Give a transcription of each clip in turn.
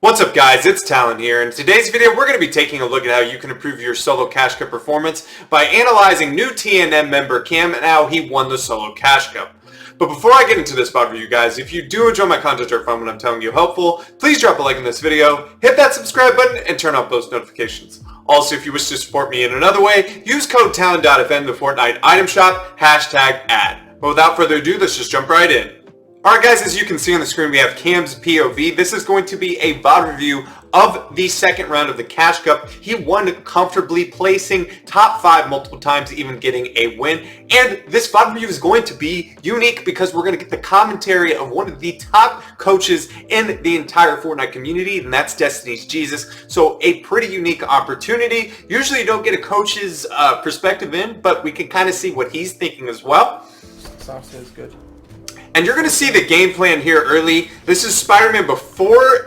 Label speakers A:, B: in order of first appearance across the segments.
A: What's up guys, it's Talon here. In today's video we're going to be taking a look at how you can improve your solo cash cup performance by analyzing new TNM member Cam and how he won the solo cash cup. But before I get into this VOD review guys, if you do enjoy my content or find what I'm telling you helpful, please drop a like on this video, hit that subscribe button, and turn on post notifications. Also, if you wish to support me in another way, use code TALON.FM in the Fortnite item shop, #ad. But without further ado, let's just jump right in. Alright guys, as you can see on the screen, we have Cam's POV. This is going to be a VOD review of the second round of the Cash Cup. He won comfortably, placing top 5 multiple times, even getting a win. And this VOD review is going to be unique because we're going to get the commentary of one of the top coaches in the entire Fortnite community, and that's Destiny's Jesus. So a pretty unique opportunity. Usually you don't get a coach's perspective in, but we can kind of see what he's thinking as well.
B: Sauce is good.
A: And you're going to see the game plan here early. This is Spider-Man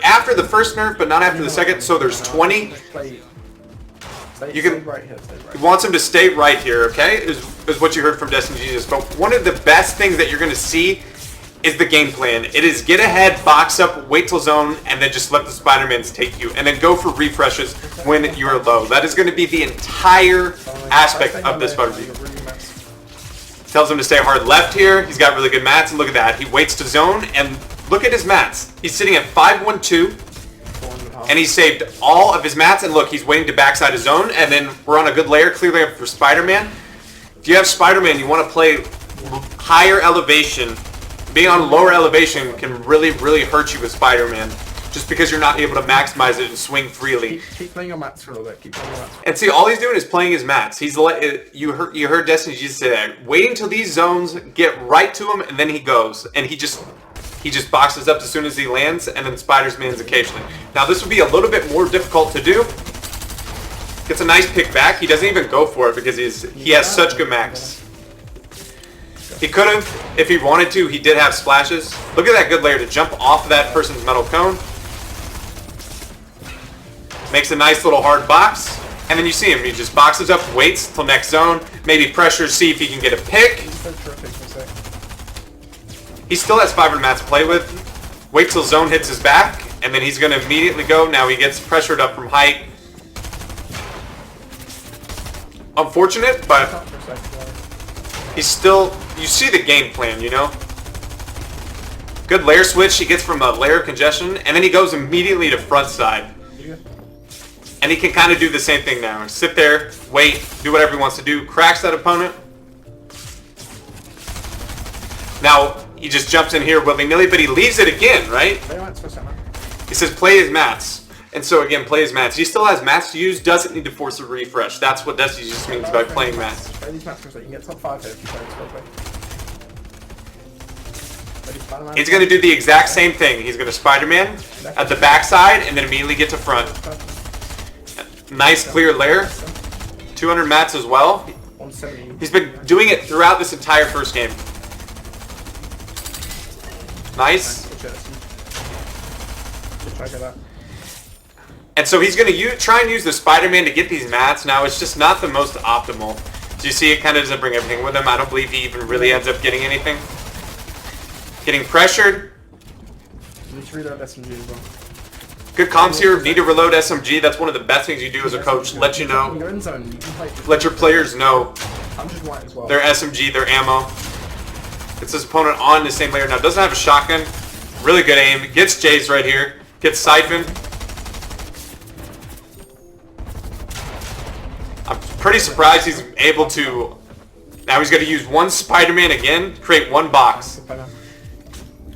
A: after the first nerf, but not after the second, so there's 20. He wants him to stay right here, okay, is what you heard from Destiny Jesus. But one of the best things that you're going to see is the game plan. It is get ahead, box up, wait till zone, and then just let the Spider-Mans take you. And then go for refreshes when you're low. That is going to be the entire aspect of this VOD review. Tells him to stay hard left here. He's got really good mats, and look at that. He waits to zone, and look at his mats. He's sitting at 512, and he saved all of his mats, and look, he's waiting to backside his zone, and then we're on a good layer, clear layer for Spider-Man. If you have Spider-Man, you want to play higher elevation. Being on lower elevation can really, really hurt you with Spider-Man, just because you're not able to maximize it and swing freely.
B: Keep playing your mats for a little bit. Keep playing your mats.
A: And see, all he's doing is playing his mats. He's you heard Destiny Jesus say that. Waiting till these zones get right to him, and then he goes, and he just boxes up as soon as he lands, and then Spider-Man's occasionally. Now this would be a little bit more difficult to do. Gets a nice pick back. He doesn't even go for it because he has such good max. He could have, if he wanted to. He did have splashes. Look at that good layer to jump off of that person's metal cone. Makes a nice little hard box, and then you see him. He just boxes up, waits till next zone, maybe pressures, see if he can get a pick. He still has 500 mats to play with. Wait till zone hits his back, and then he's going to immediately go. Now he gets pressured up from height. Unfortunate, but he's still... You see the game plan, you know? Good layer switch he gets from a layer of congestion, and then he goes immediately to front side. And he can kind of do the same thing now. Sit there, wait, do whatever he wants to do. Cracks that opponent. Now, he just jumps in here willy-nilly, but he leaves it again, right? He says play his mats. And so again, play his mats. He still has mats to use, doesn't need to force a refresh. That's what Destiny just means by playing mats.
B: Play these mats for a second. You can get top 5 here if you play this.
A: He's going to do the exact same thing. He's going to Spider-Man at the backside and then immediately get to front. Nice clear layer. 200 mats as well. He's been doing it throughout this entire first game. Nice. And so he's going to try and use the Spider-Man to get these mats. Now it's just not the most optimal. So you see it kind of doesn't bring everything with him. I don't believe he even really ends up getting anything. Getting pressured.
B: You need to reload SMG as well.
A: Good comms here. Need to reload SMG. That's one of the best things you do as a coach. Let you know. Let your players know their SMG, their ammo. Gets his opponent on the same layer. Now doesn't have a shotgun. Really good aim. Gets Jays right here. Gets Siphon. I'm pretty surprised he's able to... Now he's going to use one Spider-Man again. Create one box.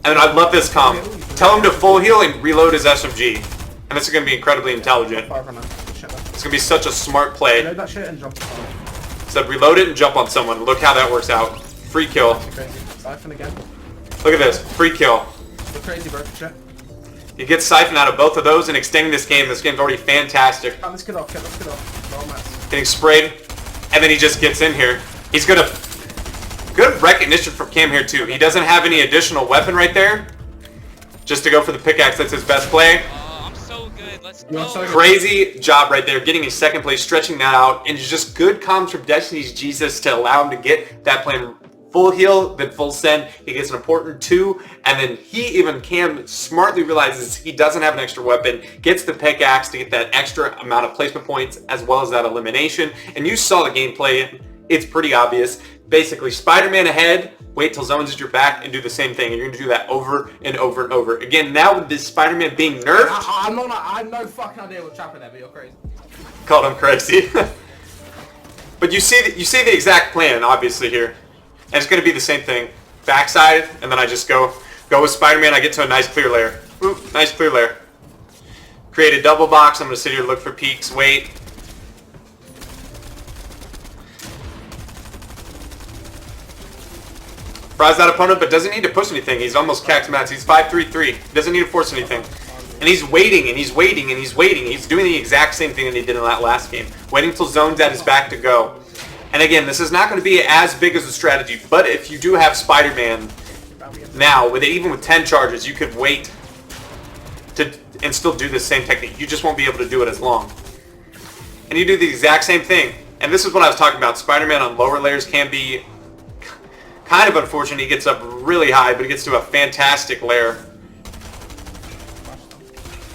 A: And I love this comp. Tell him to full heal and reload his SMG. And this is going to be incredibly intelligent. It's going to be such a smart play. Said reload it and jump on someone. Look how that works out. Free kill. Look at this. Free kill. You get Siphon out of both of those and extending this game. This game's already fantastic. Getting sprayed. And then he just gets in here. He's going to... Good recognition from Cam here too. He doesn't have any additional weapon right there. Just to go for the pickaxe, that's his best play.
C: I'm so good. Let's go.
A: Crazy job right there, getting his second place, stretching that out, and just good comms from Destiny's Jesus to allow him to get that plan full heal, then full send. He gets an important 2, and then Cam smartly realizes he doesn't have an extra weapon, gets the pickaxe to get that extra amount of placement points as well as that elimination. And you saw the gameplay. It's pretty obvious. Basically, Spider-Man ahead, wait till zones at your back, and do the same thing. And you're going to do that over and over and over. Again, now with this Spider-Man being nerfed...
B: I have no fucking idea what's happening there, but you're crazy.
A: Called him crazy. But you see the exact plan, obviously, here. And it's going to be the same thing. Backside, and then I just go with Spider-Man. I get to a nice clear layer. Ooh, nice clear layer. Create a double box. I'm going to sit here, look for peeks, wait. Fries that opponent, but doesn't need to push anything. He's almost capped mats. He's 5-3-3. Doesn't need to force anything. And he's waiting, and he's waiting, and he's waiting. He's doing the exact same thing that he did in that last game. Waiting till zone's at his back to go. And again, this is not going to be as big as a strategy, but if you do have Spider-Man now, even with 10 charges, you could wait and still do the same technique. You just won't be able to do it as long. And you do the exact same thing. And this is what I was talking about. Spider-Man on lower layers can be kind of unfortunate. He gets up really high, but he gets to a fantastic layer.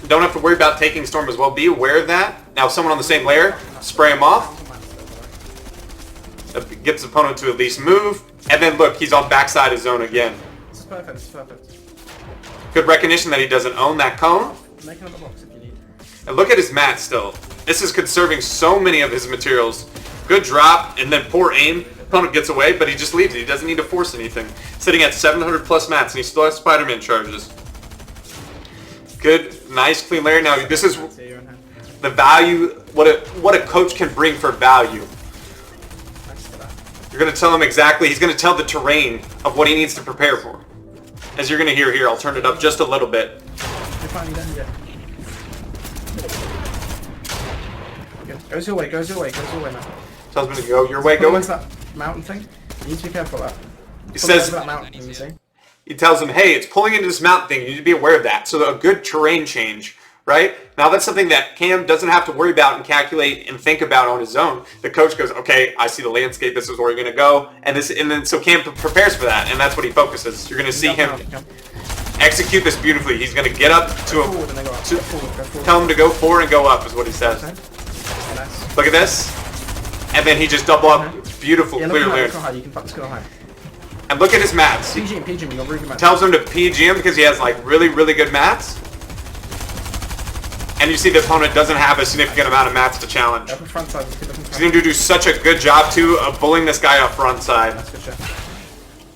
A: Don't have to worry about taking Storm as well. Be aware of that. Now, someone on the same layer, spray him off. Gets the opponent to at least move. And then look, he's on backside of zone again.
B: This is perfect, this is perfect.
A: Good recognition that he doesn't own that cone.
B: Make another box if you need.
A: And look at his mat still. This is conserving so many of his materials. Good drop, and then poor aim. Opponent gets away, but he just leaves it. He doesn't need to force anything. Sitting at 700 plus mats, and he still has Spider-Man charges. Good, nice, clean layer. Now, this is the value, what a coach can bring for value. You're going to tell him exactly, he's going to tell the terrain of what he needs to prepare for. As you're going to hear here, I'll turn it up just a little bit.
B: You're finally done yet. Goes your way now.
A: Tells me to go your way, go.
B: What's that mountain thing? You need to be careful of that.
A: He says,
B: that mountain, you see?
A: he tells him, hey, it's pulling into this mountain thing. You need to be aware of that. So a good terrain change, right? Now that's something that Cam doesn't have to worry about and calculate and think about on his own. The coach goes, okay, I see the landscape. This is where you're going to go. And then so Cam prepares for that, and that's what he focuses. You're going to see him execute this beautifully. He's going to get up to him, tell him to go forward and go up is what he says. Look at this. And then he just double up. Beautiful, clear layer.
B: You can fuck this guy high.
A: And look at his mats.
B: PG him, you got really good mats.
A: Tells him to PG him because he has like really, really good mats. And you see the opponent doesn't have a significant amount of mats to challenge. He's going to do such a good job too of bullying this guy up front side.
B: That's good shit.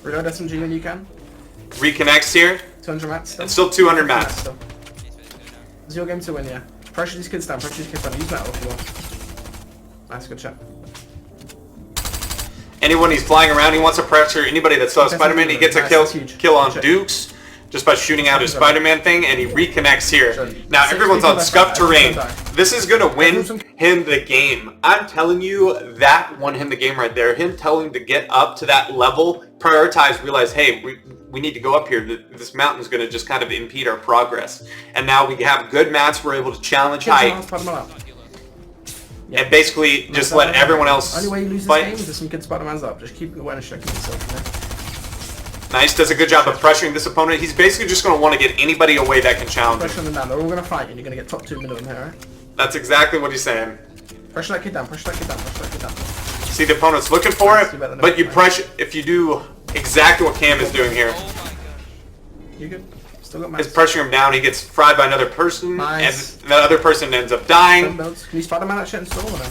B: Reload SMG when you can.
A: Reconnects here.
B: 200 mats still.
A: It's still 200 mats.
B: Still. It's your game to win, yeah. Pressure these kids down, pressure these kids down. Use metal if you want. Nice, good shot.
A: Anyone he's flying around, he wants to pressure anybody that saw Spider-Man. He gets a kill on Dukes just by shooting out his Spider-Man thing, and he reconnects here. Now everyone's on scuffed terrain. This is going to win him the game. I'm telling you, that won him the game right there. Him telling him to get up to that level, prioritize, realize, hey, we need to go up here. This mountain's going to just kind of impede our progress. And now we have good mats. We're able to challenge height.
B: Yeah.
A: And basically just let everyone else
B: only way you lose this game is if some kid Spider-Man's up. Just keep the awareness checking yourself,
A: Nice, does a good job of pressuring this opponent. He's basically just going to want to get anybody away that can challenge him.
B: Pressure them down. They're all going to fight and you're going to get top 2 minimum here, right?
A: That's exactly what he's saying.
B: Pressure that kid down, pressure that kid down, pressure that kid down.
A: See, the opponent's looking for it, but you pressure, if you do exactly what Cam is doing here.
B: You good? Still got mats.
A: It's pressuring him down, he gets fried by another person,
B: Nice.
A: and the other person ends up dying.
B: Can you Spider-Man that shit and storm or no?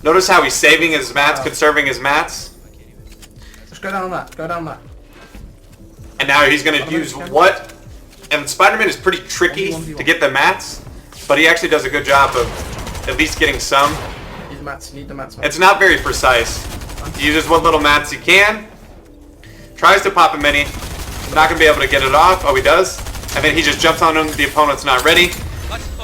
A: Notice how he's saving his mats, conserving his mats.
B: Just go down on that, go down on that.
A: And now he's going to use what? And Spider-Man is pretty tricky to get the mats, but he actually does a good job of at least getting some.
B: Need the mats, you need the mats.
A: It's not very precise. He uses what little mats he can. Tries to pop him many. Not going to be able to get it off. Oh, he does. And then he just jumps on him. The opponent's not ready.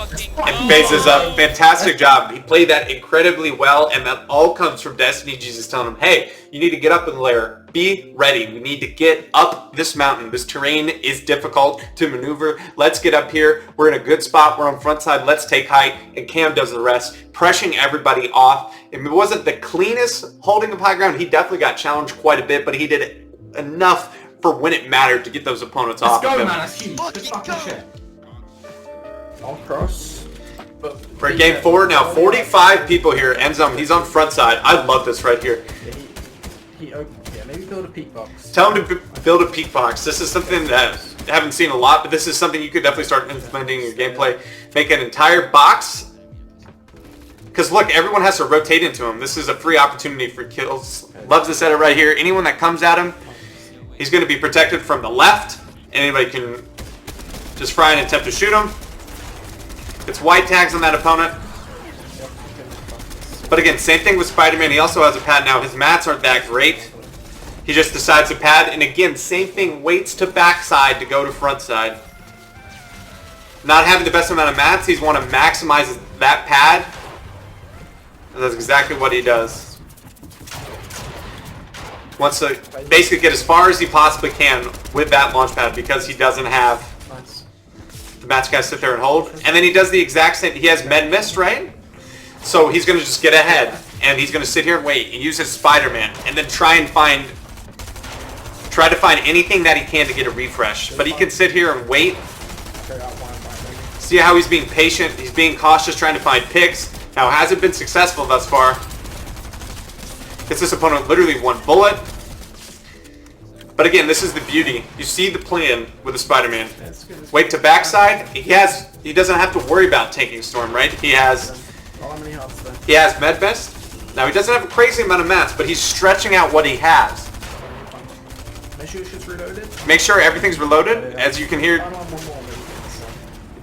C: fucking
A: and
C: go.
A: phases up. Fantastic job. He played that incredibly well, and that all comes from Destiny Jesus telling him, hey, you need to get up in the lair. Be ready. We need to get up this mountain. This terrain is difficult to maneuver. Let's get up here. We're in a good spot. We're on front side. Let's take height. And Cam does the rest, pressuring everybody off. It wasn't the cleanest holding of high ground. He definitely got challenged quite a bit, but he did it enough for when it mattered to get those opponents
B: Let's
A: off.
B: go,
A: of him.
B: man. That's huge. Good fucking shit. I'll cross. But
A: We're at game 4 now. 45 people here. Enzum, he's on front side. I love this right here.
B: Yeah, maybe build a peak box.
A: Tell him to build a peak box. This is something that I haven't seen a lot, but this is something you could definitely start implementing in your gameplay. Make an entire box. Because look, everyone has to rotate into him. This is a free opportunity for kills. Loves to set it right here. Anyone that comes at him, he's going to be protected from the left. Anybody can just fry and attempt to shoot him. It's white tags on that opponent. But again, same thing with Spider-Man. He also has a pad now. His mats aren't that great. He just decides to pad. And again, same thing. Waits to backside to go to front side. Not having the best amount of mats. He's want to maximize that pad. And that's exactly what he does. Wants to basically get as far as he possibly can with that launch pad because he doesn't have the mats guys sit there and hold. And then he does the exact same. He has med mist, right? So he's going to just get ahead. And he's going to sit here and wait and use his Spider-Man. And then try to find anything that he can to get a refresh. But he can sit here and wait. See how he's being patient. He's being cautious, trying to find picks. Now, hasn't been successful thus far. Gets this opponent literally one bullet. But again, this is the beauty. You see the plan with the Spider-Man. Wait to backside. He doesn't have to worry about tanking Storm, right? He has med vest. Now he doesn't have a crazy amount of mats, but he's stretching out what he has.
B: Make sure shit's reloaded.
A: Make sure everything's reloaded. As you can hear,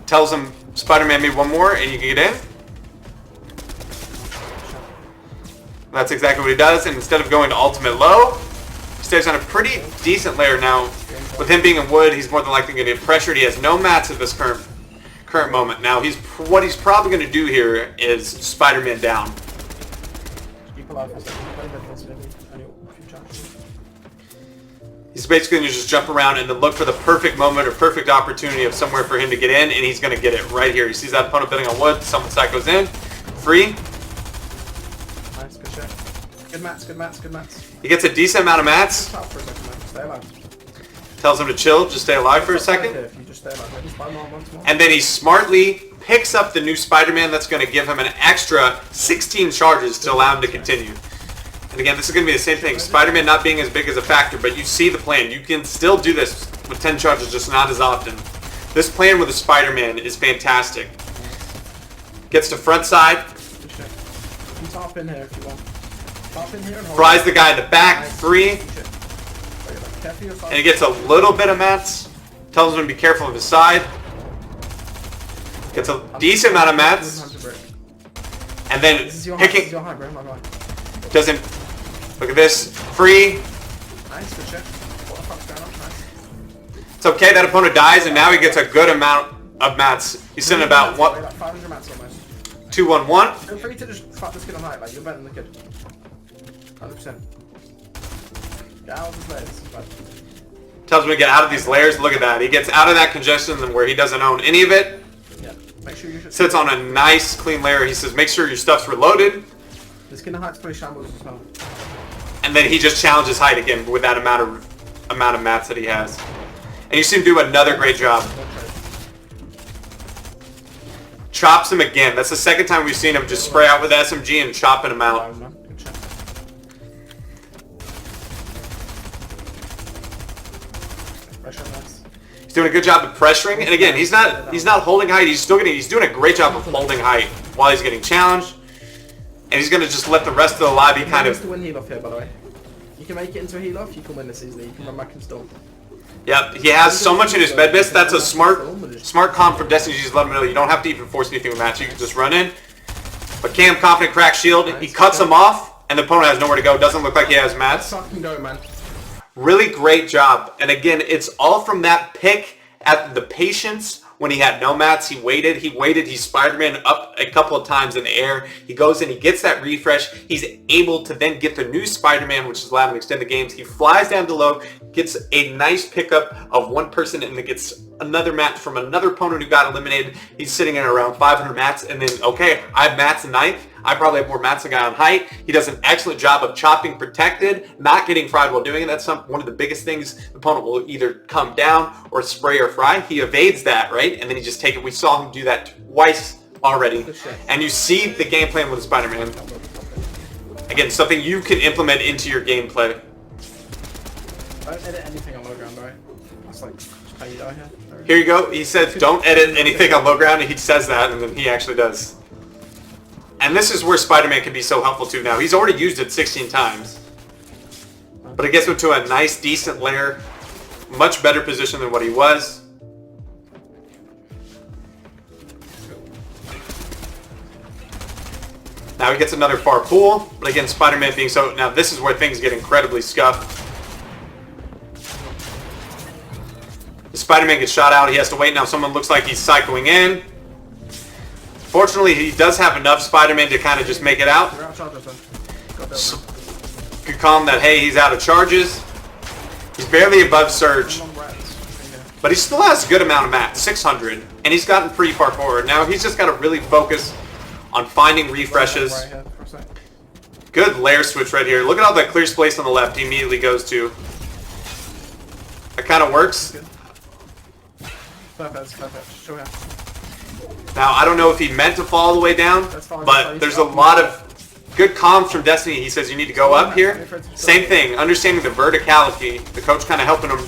A: tells him Spider-Man made one more, and you can get in. That's exactly what he does, and instead of going to ultimate low, he stays on a pretty decent layer now. With him being in wood, he's more than likely going to get pressured. He has no mats at this current moment. Now, what he's probably going to do here is Spider-Man down. He's basically going to just jump around and then look for the perfect moment or perfect opportunity of somewhere for him to get in, and he's going to get it right here. He sees that opponent building on wood, someone side goes in, free.
B: Nice, good shot. Good mats, good mats, good mats.
A: He gets a decent amount of mats.
B: Stop for a second, man. Stay alive.
A: Tells him to chill, just stay alive for a second.
B: If you just stay alive, maybe Spider-Man once more.
A: And then he smartly picks up the new Spider-Man that's going to give him an extra 16 charges to allow him to continue. And again, this is going to be the same thing. Spider-Man not being as big as a factor, but you see the plan. You can still do this with 10 charges, just not as often. This plan with the Spider-Man is fantastic. Gets to front side.
B: Good shot. You can top in here if you want. Top in here and hold.
A: Fries the guy in the back,
B: Nice.
A: 3. And he gets a little bit of mats. Tells him to be careful of his side. Gets a decent amount of mats. And then
B: This is your high, this is
A: picking...
B: your high, bro. My guy.
A: Doesn't... Look at this. Free.
B: Nice, good shot. What the fuck's going on? Nice.
A: It's okay, that opponent dies, and now he gets a good amount of mats. He's sitting about
B: Like 500 mats almost.
A: 2-1-1.
B: Feel free to just fuck this kid on height, like you're better than the kid. 100%. Get out of his layers.
A: Tells him to get out of these layers. Look at that. He gets out of that congestion where he doesn't own any of it.
B: Yeah. Make sure you should.
A: Sits on a nice, clean layer. He says, make sure your stuff's reloaded.
B: This kid on height's pretty shambles as well.
A: And then he just challenges height again with that amount of mats that he has. And you see him do another great job. Chops him again. That's the second time we've seen him just spray out with SMG and chopping him out.
B: Good shot. Pressure on mats.
A: He's doing a good job of pressuring. And again, he's not holding height. He's doing a great job of holding height while he's getting challenged. And he's going to just let the rest of the lobby kind
B: You can
A: of...
B: win heal off here, by the way. You can make it into a heal off. You can win this easily. You can run back and storm.
A: Yep, he has so much in his med mist. That's a smart comp from Destiny. Just let him know you don't have to even force anything with match. You can just run in. But Cam, confident, crack shield. He cuts him off, and the opponent has nowhere to go. Doesn't look like he has mats.
B: Fucking go, man.
A: Really great job. And again, it's all from that pick at the patience when he had no mats. He waited, he Spider-Man up a couple of times in the air. He goes in, he gets that refresh. He's able to then get the new Spider-Man, which is allowed him to extend the games. He flies down to low, gets a nice pickup of one person, and then gets another match from another opponent who got eliminated. He's sitting at around 500 mats, and then, okay, I have mats in ninth. I probably have more mats than guy on height. He does an excellent job of chopping protected, not getting fried while doing it. That's one of the biggest things. The opponent will either come down or spray or fry. He evades that, right? And then he just take it. We saw him do that twice already. And you see the game plan with Spider-Man. Again, something you can implement into your gameplay.
B: Don't edit anything on low ground, right? That's like how you die here.
A: Here you go. He says, don't edit anything on low ground, and he says that, and then he actually does. And this is where Spider-Man can be so helpful too now. He's already used it 16 times. But it gets him to a nice, decent lair. Much better position than what he was. Now he gets another far pool. But again, Spider-Man being so... Now this is where things get incredibly scuffed. Spider-Man gets shot out. He has to wait. Now someone looks like he's cycling in. Fortunately, he does have enough Spider-Man to kind of just make it out.
B: We're out of charges, though.
A: Could call him that, hey, he's out of charges. He's barely above Surge. But he still has a good amount of mats, 600. And he's gotten pretty far forward. Now he's just got to really focus on finding refreshes. Good layer switch right here. Look at all that clear space on the left he immediately goes to. That kind of works.
B: Perfect. Show him.
A: Now, I don't know if he meant to fall all the way down, but there's a lot of good comms from Destiny. He says you need to go up here. Same thing, understanding the verticality. The coach kind of helping him,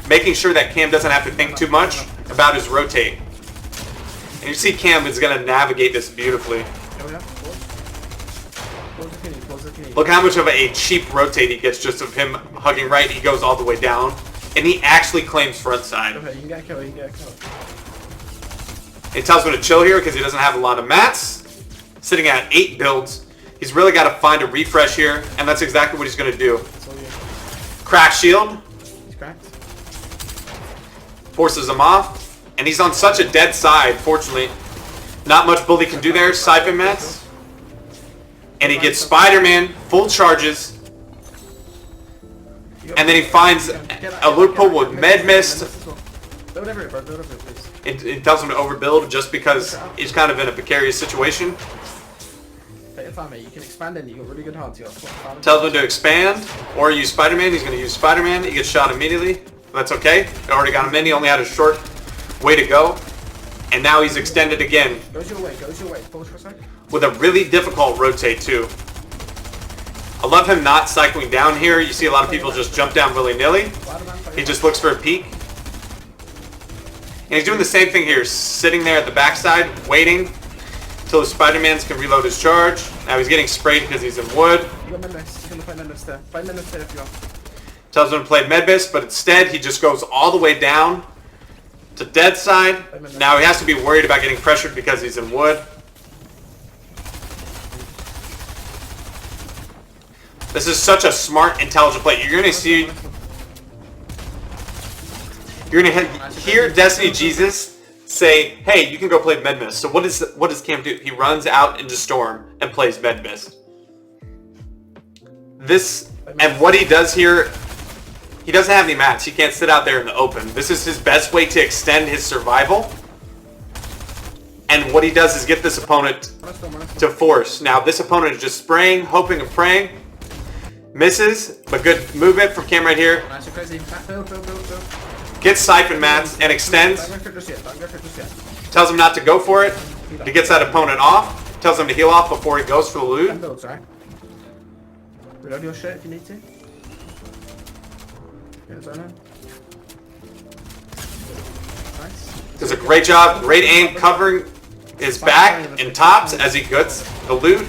A: making sure that Cam doesn't have to think too much about his rotate. And you see Cam is going to navigate this beautifully. Look how much of a cheap rotate he gets just of him hugging right. He goes all the way down, and he actually claims front side.
B: Okay, you can get a kill,
A: It tells him to chill here because he doesn't have a lot of mats. Sitting at 8 builds. He's really got to find a refresh here, and that's exactly what he's going to do. Crack shield.
B: He's cracked.
A: Forces him off. And he's on such a dead side, fortunately. Not much Bully can do there. Siphon mats. And he gets Spider-Man, full charges. And then he finds a loophole with Med Mist.
B: Build over it, bro. Build over it, please.
A: It tells him to overbuild just because he's kind of in a precarious situation.
B: Take your time, mate. You can expand in. You got really good hearts. You got
A: Tells him to expand or use Spider-Man. He's going to use Spider-Man. He gets shot immediately. That's okay. He already got him in. He only had a short way to go. And now he's extended again.
B: Goes your way. Pause for a sec.
A: With a really difficult rotate too. I love him not cycling down here. You see a lot of people just jump down willy-nilly. He just looks for a peek. And he's doing the same thing here, sitting there at the backside, waiting until the Spider-Mans can reload his charge. Now he's getting sprayed because he's in wood.
B: You got Medbus. You're gonna play Medbus there. Play Medbus there if you are.
A: Tells him to play Medbus, but instead he just goes all the way down to dead side. Now he has to be worried about getting pressured because he's in wood. This is such a smart, intelligent play. You're gonna see. You're gonna hear Destiny Jesus say, "Hey, you can go play Medmist." So what does Cam do? He runs out into Storm and plays Medmist. This and what he does here, he doesn't have any mats. He can't sit out there in the open. This is his best way to extend his survival. And what he does is get this opponent to force. Now this opponent is just spraying, hoping and praying. Misses, but good movement from Cam right here.
B: Nice and crazy. Build.
A: Gets Siphon mats and extends.
B: Don't go for it just yet.
A: Tells him not to go for it. He gets that opponent off. Tells him to heal off before he goes for the loot.
B: Builds, right? Reload your shit if you need to. Get it on. Nice.
A: Does a great job. Great aim covering his back and tops as he gets the loot.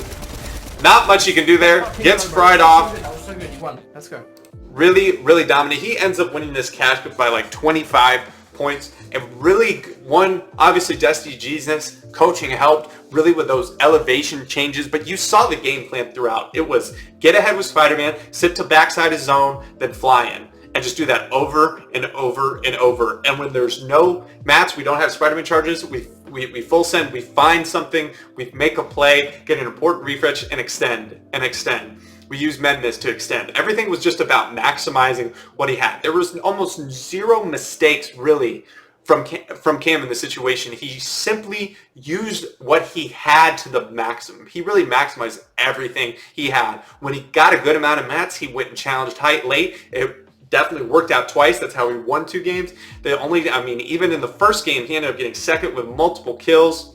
A: Not much he can do there. Gets fried off.
B: That was so good. You won. Let's go.
A: Really, really dominant. He ends up winning this cash cup by like 25 points. And really won, obviously, Destiny Jesus. Coaching helped really with those elevation changes. But you saw the game plan throughout. It was get ahead with Spider-Man, sit to backside his zone, then fly in. and just do that over and over and over. And when there's no mats, we don't have Spider-Man charges, we full send, we find something, we make a play, get an important refresh, and extend, and extend. We use Madness to extend. Everything was just about maximizing what he had. There was almost zero mistakes, really, from Cam in the situation. He simply used what he had to the maximum. He really maximized everything he had. When he got a good amount of mats, he went and challenged height late. It definitely worked out twice. That's how he won 2 games. Even in the first game, he ended up getting second with multiple kills.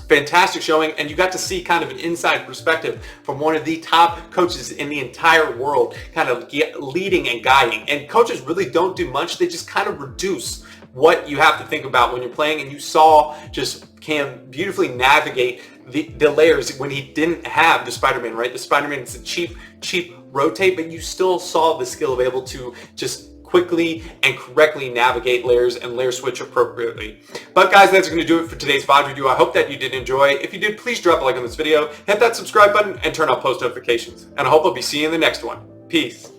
A: Fantastic showing, and you got to see kind of an inside perspective from one of the top coaches in the entire world, kind of leading and guiding. And coaches really don't do much. They just kind of reduce what you have to think about when you're playing, and you saw just Cam beautifully navigate the layers when he didn't have the Spider-Man, right? The Spider-Man is a cheap rotate, but you still saw the skill available to just quickly and correctly navigate layers and layer switch appropriately. But guys, that's going to do it for today's VOD review. I hope that you did enjoy. If you did, please drop a like on this video, hit that subscribe button, and turn on post notifications. And I hope I'll be seeing you in the next one. Peace.